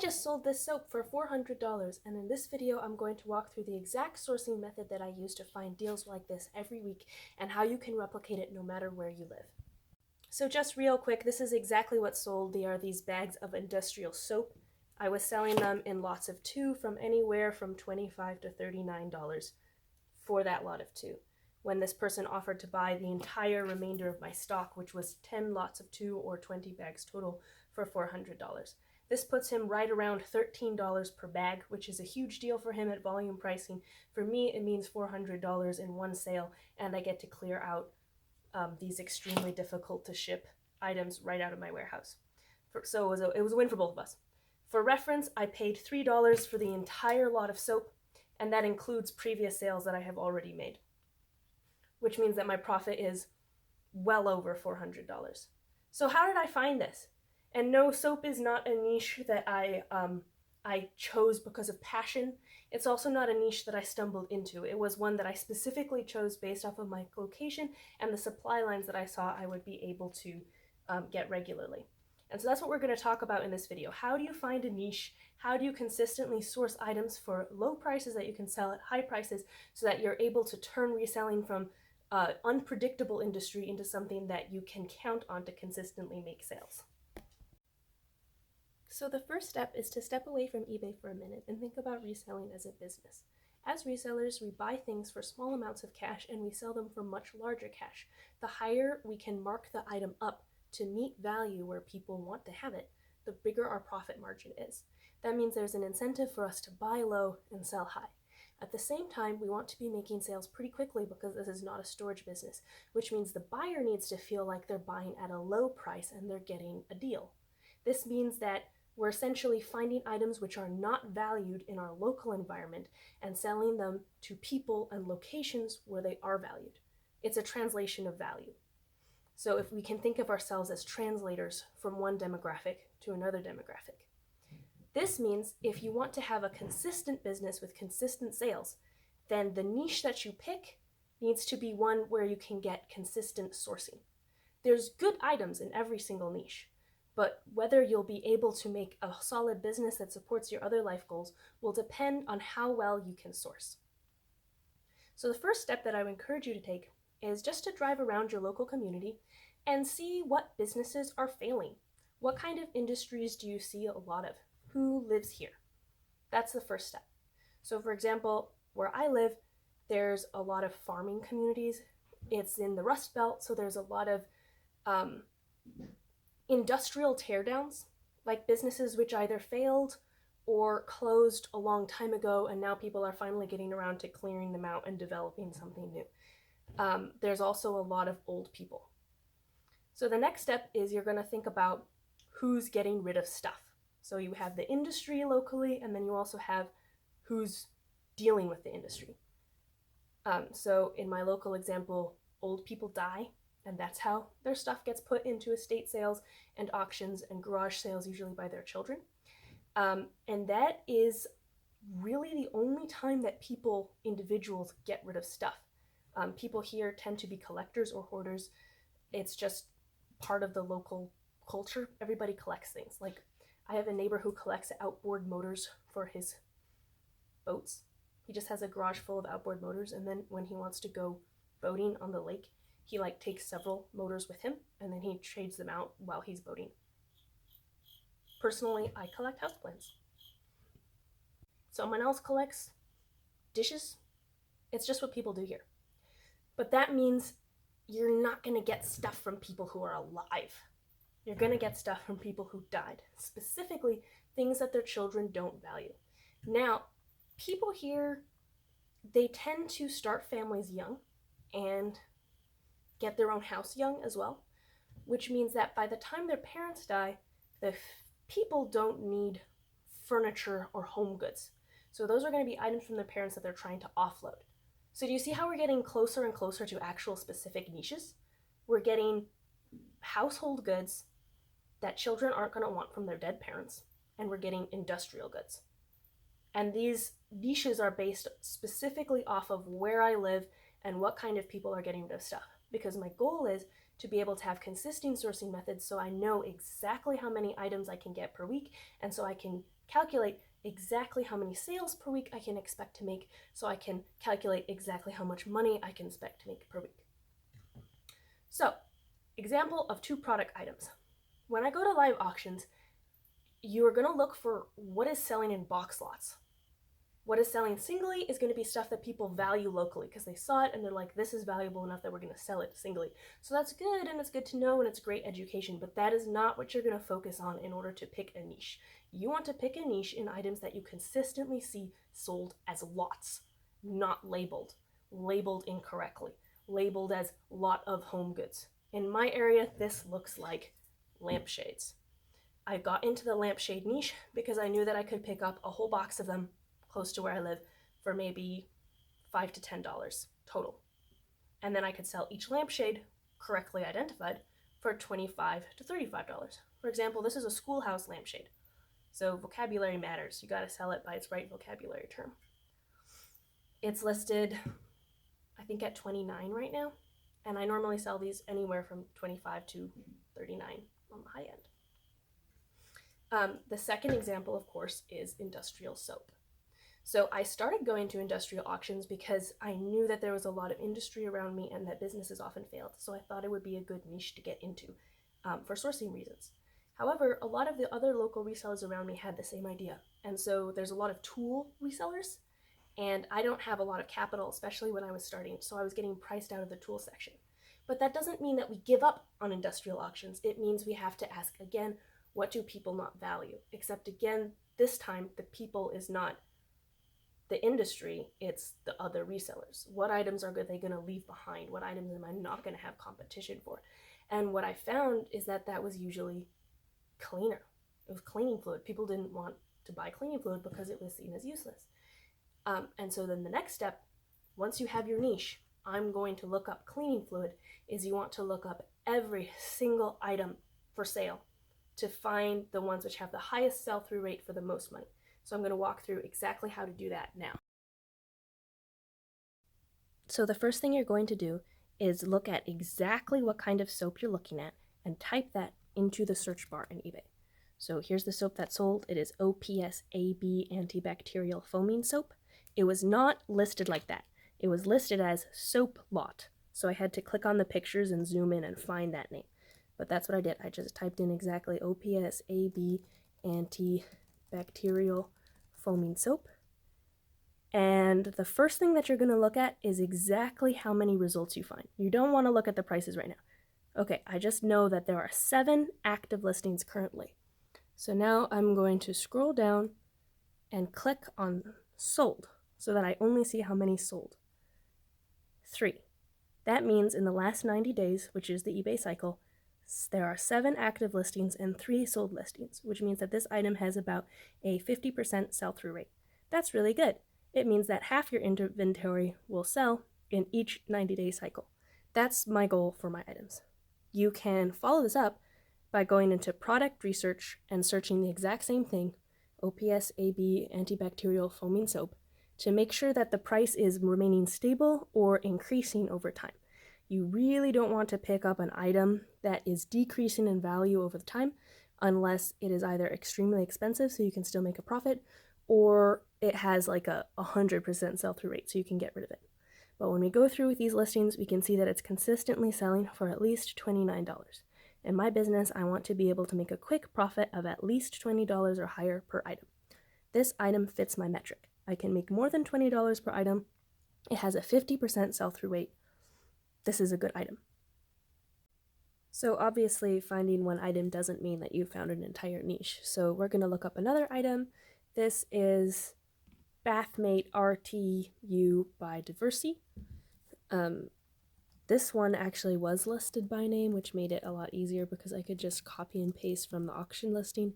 just sold this soap for $400, and in this video I'm going to walk through the exact sourcing method that I use to find deals like this every week and how you can replicate it no matter where you live. So just real quick, this is exactly what sold. They are these bags of industrial soap. I was selling them in lots of 2 from anywhere from $25 to $39 for that lot of 2. When this person offered to buy the entire remainder of my stock, which was 10 lots of 2 or 20 bags total, for $400. This puts him right around $13 per bag, which is a huge deal for him at volume pricing. For me, it means $400 in one sale, and I get to clear out these extremely difficult to ship items right out of my warehouse. So it was a win for both of us. For reference, I paid $3 for the entire lot of soap, and that includes previous sales that I have already made, which means that my profit is well over $400. So how did I find this? And no, soap is not a niche that I chose because of passion. It's also not a niche that I stumbled into. It was one that I specifically chose based off of my location and the supply lines that I saw I would be able to get regularly. And so that's what we're going to talk about in this video. How do you find a niche? How do you consistently source items for low prices that you can sell at high prices so that you're able to turn reselling from unpredictable industry into something that you can count on to consistently make sales? So the first step is to step away from eBay for a minute and think about reselling as a business. As resellers, we buy things for small amounts of cash and we sell them for much larger cash. The higher we can mark the item up to meet value where people want to have it, the bigger our profit margin is. That means there's an incentive for us to buy low and sell high. At the same time, we want to be making sales pretty quickly because this is not a storage business, which means the buyer needs to feel like they're buying at a low price and they're getting a deal. This means that we're essentially finding items which are not valued in our local environment and selling them to people and locations where they are valued. It's a translation of value. So if we can think of ourselves as translators from one demographic to another demographic. This means if you want to have a consistent business with consistent sales, then the niche that you pick needs to be one where you can get consistent sourcing. There's good items in every single niche, but whether you'll be able to make a solid business that supports your other life goals will depend on how well you can source. So the first step that I would encourage you to take is just to drive around your local community and see what businesses are failing. What kind of industries do you see a lot of? Who lives here? That's the first step. So for example, where I live, there's a lot of farming communities. It's in the Rust Belt, so there's a lot of industrial teardowns, like businesses which either failed or closed a long time ago, and now people are finally getting around to clearing them out and developing something new. There's also a lot of old people. So the next step is you're going to think about who's getting rid of stuff. So you have the industry locally, and then you also have who's dealing with the industry. So in my local example, old people die, and that's how their stuff gets put into estate sales and auctions and garage sales, usually by their children. And that is really the only time that individuals get rid of stuff. People here tend to be collectors or hoarders. It's just part of the local culture. Everybody collects things. Like, I have a neighbor who collects outboard motors for his boats. He just has a garage full of outboard motors, and then when he wants to go boating on the lake, he takes several motors with him, and then he trades them out while he's boating. Personally, I collect houseplants. Someone else collects dishes. It's just what people do here. But that means you're not going to get stuff from people who are alive. You're going to get stuff from people who died, specifically things that their children don't value. Now, people here, they tend to start families young and get their own house young as well, which means that by the time their parents die, the people don't need furniture or home goods. So those are going to be items from their parents that they're trying to offload. So do you see how we're getting closer and closer to actual specific niches? We're getting household goods that children aren't going to want from their dead parents, and we're getting industrial goods. And these niches are based specifically off of where I live and what kind of people are getting rid of stuff. Because my goal is to be able to have consistent sourcing methods so I know exactly how many items I can get per week, and so I can calculate exactly how many sales per week I can expect to make, so I can calculate exactly how much money I can expect to make per week. So, example of 2 product items. When I go to live auctions, you are going to look for what is selling in box lots. What is selling singly is going to be stuff that people value locally because they saw it and they're like, this is valuable enough that we're going to sell it singly. So that's good, and it's good to know, and it's great education, but that is not what you're going to focus on in order to pick a niche. You want to pick a niche in items that you consistently see sold as lots, not labeled incorrectly, labeled as lot of home goods. In my area, this looks like lampshades. I got into the lampshade niche because I knew that I could pick up a whole box of them close to where I live for maybe $5 to $10 total. And then I could sell each lampshade, correctly identified, for $25 to $35. For example, this is a schoolhouse lampshade. So vocabulary matters. You gotta sell it by its right vocabulary term. It's listed, I think, at $29 right now. And I normally sell these anywhere from $25 to $39 on the high end. The second example, of course, is industrial soap. So I started going to industrial auctions because I knew that there was a lot of industry around me and that businesses often failed. So I thought it would be a good niche to get into for sourcing reasons. However, a lot of the other local resellers around me had the same idea. And so there's a lot of tool resellers, and I don't have a lot of capital, especially when I was starting. So I was getting priced out of the tool section. But that doesn't mean that we give up on industrial auctions. It means we have to ask again, what do people not value? Except again, this time the people is not the industry, it's the other resellers. What items are they going to leave behind? What items am I not going to have competition for? And what I found is that that was usually cleaner. It was cleaning fluid. People didn't want to buy cleaning fluid because it was seen as useless. And so then the next step, once you have your niche, I'm going to look up cleaning fluid, is you want to look up every single item for sale to find the ones which have the highest sell-through rate for the most money. So I'm going to walk through exactly how to do that now. So the first thing you're going to do is look at exactly what kind of soap you're looking at and type that into the search bar in eBay. So here's the soap that sold. It is OPS-AB antibacterial foaming soap. It was not listed like that. It was listed as soap lot. So I had to click on the pictures and zoom in and find that name. But that's what I did. I just typed in exactly OPS-AB antibacterial foaming soap. And the first thing that you're going to look at is exactly how many results you find. You don't want to look at the prices right now. Okay, I just know that there are 7 active listings currently. So now I'm going to scroll down and click on sold so that I only see how many sold. 3. That means in the last 90 days, which is the eBay cycle, there are 7 active listings and 3 sold listings, which means that this item has about a 50% sell-through rate. That's really good. It means that half your inventory will sell in each 90-day cycle. That's my goal for my items. You can follow this up by going into product research and searching the exact same thing, OPS-AB antibacterial foaming soap, to make sure that the price is remaining stable or increasing over time. You really don't want to pick up an item that is decreasing in value over time unless it is either extremely expensive so you can still make a profit, or it has like a 100% sell-through rate so you can get rid of it. But when we go through with these listings, we can see that it's consistently selling for at least $29. In my business, I want to be able to make a quick profit of at least $20 or higher per item. This item fits my metric. I can make more than $20 per item. It has a 50% sell-through rate. This is a good item. So obviously, finding one item doesn't mean that you found an entire niche. So we're going to look up another item. This is Bathmate RTU by Diversey. This one actually was listed by name, which made it a lot easier because I could just copy and paste from the auction listing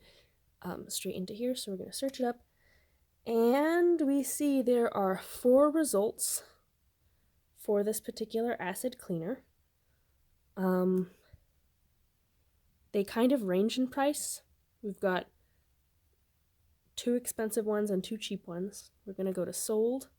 straight into here. So we're going to search it up. And we see there are 4 results for this particular acid cleaner. They kind of range in price. We've got 2 expensive ones and 2 cheap ones. We're going to go to sold.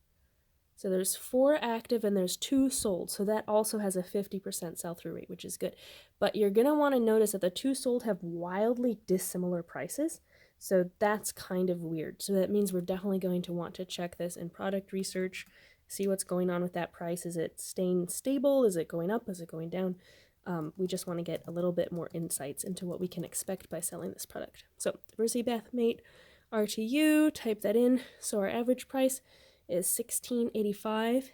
So there's 4 active and there's 2 sold. So that also has a 50% sell-through rate, which is good. But you're going to want to notice that the 2 sold have wildly dissimilar prices. So that's kind of weird. So that means we're definitely going to want to check this in product research, see what's going on with that price. Is it staying stable? Is it going up? Is it going down? We just want to get a little bit more insights into what we can expect by selling this product. So diversity bath mate RTU, type that in. So our average price is $16.85.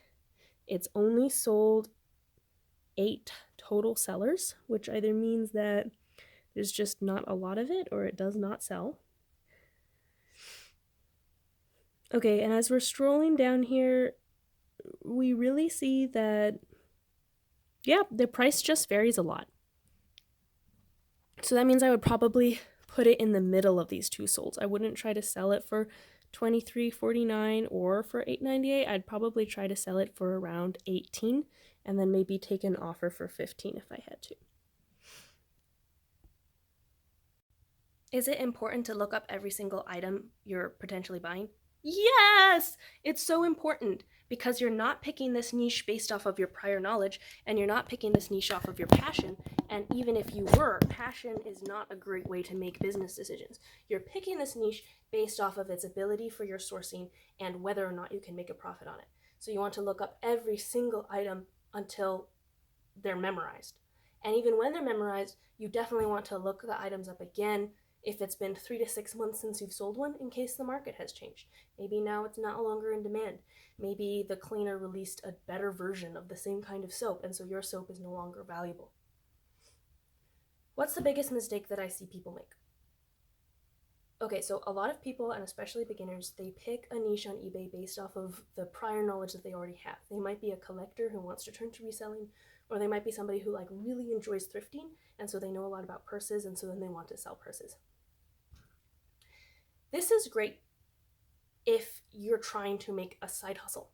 It's only sold 8 total sellers, which either means that there's just not a lot of it or it does not sell. Okay, and as we're scrolling down here, we really see that, yeah, the price just varies a lot. So that means I would probably put it in the middle of these 2 solds. I wouldn't try to sell it for $23.49 or for $8.98. I'd probably try to sell it for around $18 and then maybe take an offer for $15 if I had to. Is it important to look up every single item you're potentially buying? Yes! It's so important because you're not picking this niche based off of your prior knowledge and you're not picking this niche off of your passion. And even if you were, passion is not a great way to make business decisions. You're picking this niche based off of its ability for your sourcing and whether or not you can make a profit on it. So you want to look up every single item until they're memorized. And even when they're memorized, you definitely want to look the items up again if it's been 3 to 6 months since you've sold one, in case the market has changed. Maybe now it's not longer in demand. Maybe the cleaner released a better version of the same kind of soap, and so your soap is no longer valuable. What's the biggest mistake that I see people make? Okay, so a lot of people, and especially beginners, they pick a niche on eBay based off of the prior knowledge that they already have. They might be a collector who wants to turn to reselling, or they might be somebody who really enjoys thrifting, and so they know a lot about purses, and so then they want to sell purses. This is great if you're trying to make a side hustle,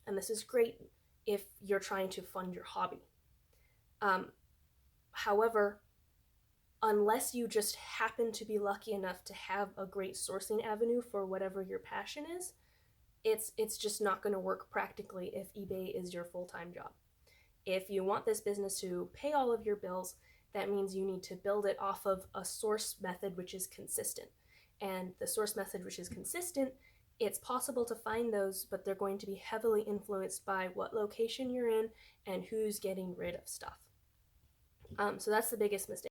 and this is great if you're trying to fund your hobby. However, unless you just happen to be lucky enough to have a great sourcing avenue for whatever your passion is, it's just not going to work practically if eBay is your full-time job. If you want this business to pay all of your bills, that means you need to build it off of a source method which is consistent. And the source method which is consistent, it's possible to find those, but they're going to be heavily influenced by what location you're in and who's getting rid of stuff. So that's the biggest mistake.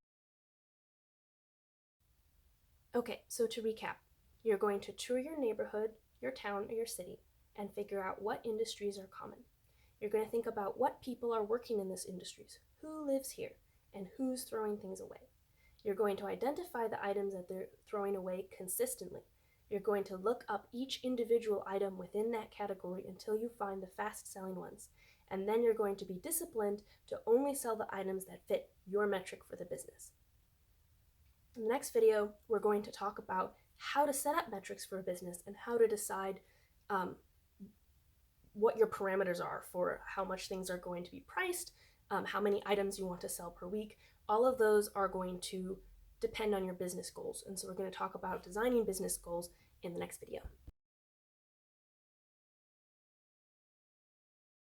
Okay, so to recap, you're going to tour your neighborhood, your town, or your city, and figure out what industries are common. You're going to think about what people are working in these industries, who lives here, and who's throwing things away. You're going to identify the items that they're throwing away consistently. You're going to look up each individual item within that category until you find the fast-selling ones. And then you're going to be disciplined to only sell the items that fit your metric for the business. In the next video, we're going to talk about how to set up metrics for a business and how to decide what your parameters are for how much things are going to be priced, how many items you want to sell per week. All of those are going to depend on your business goals. And so we're going to talk about designing business goals in the next video.